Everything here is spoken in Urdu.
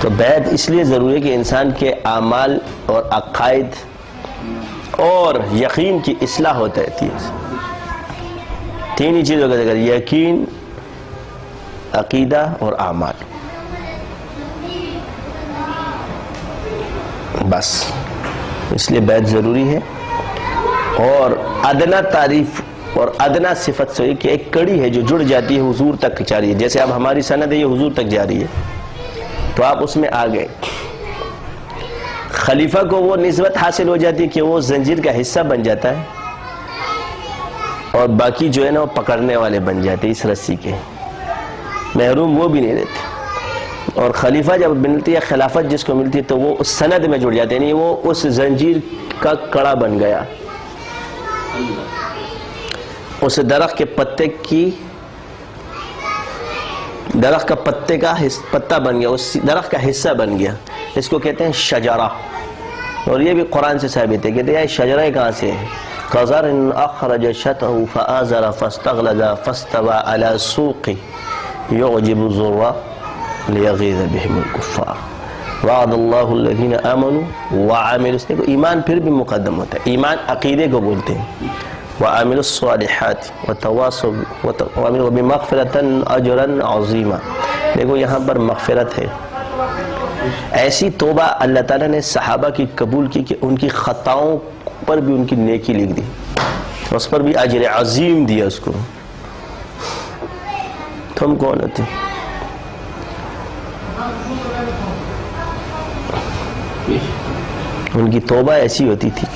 تو بیعت اس لیے ضروری ہے کہ انسان کے اعمال اور عقائد اور یقین کی اصلاح ہوتا ہے. تین ہی چیزوں کا ذکر: یقین، عقیدہ اور اعمال. بس اس لیے بیعت ضروری ہے. اور ادنا تعریف اور ادنا صفت سے کہ ایک کڑی ہے جو جڑ جاتی ہے حضور تک جا رہی ہے. جیسے اب ہماری سند ہے یہ حضور تک جا رہی ہے تو آپ اس میں آ گئے. خلیفہ کو وہ نسبت حاصل ہو جاتی ہے کہ وہ زنجیر کا حصہ بن جاتا ہے اور باقی جو ہے نا وہ پکڑنے والے بن جاتے اس رسی کے. محروم وہ بھی نہیں رہتے. اور خلیفہ جب ملتی ہے، خلافت جس کو ملتی ہے تو وہ اس سند میں جڑ جاتے ہیں، یعنی وہ اس زنجیر کا کڑا بن گیا. اس درخت کے پتے کا پتا بن گیا، اس درخت کا حصہ بن گیا. اس کو کہتے ہیں شجرہ. اور یہ بھی قرآن سے ثابت ہے. کہتے ہیں شجرہ کہاں سے ہے؟ قَذَرٍ أَخْرَجَ شَطْأَهُ فَآزَرَ فَاسْتَغْلَظَ فَاسْتَوَىٰ عَلَىٰ سُوقِهِ يُعْجِبُ الزُّرَّاعَ لِيَغِيظَ بِهِمُ الْكُفَّارَ وَعَدَ اللَّهُ الَّذِينَ آمَنُوا وَعَمِلُوا. ایمان پھر بھی مقدم ہوتا ہے. ایمان عقیدے کو بولتے ہیں. وَعَمِلُوا الصَّالِحَاتِ وَتَوَاصَوْا بِمَغْفِرَةٍ أَجْرًا عَظِيمًا. دیکھو یہاں پر مغفرت ہے. ایسی توبہ اللہ تعالیٰ نے صحابہ کی قبول کی کہ ان کی خطاؤں پر بھی ان کی نیکی لکھ دی، اس پر بھی اجر عظیم دیا اس کو. تم کون ہوتے؟ ان کی توبہ ایسی ہوتی تھی.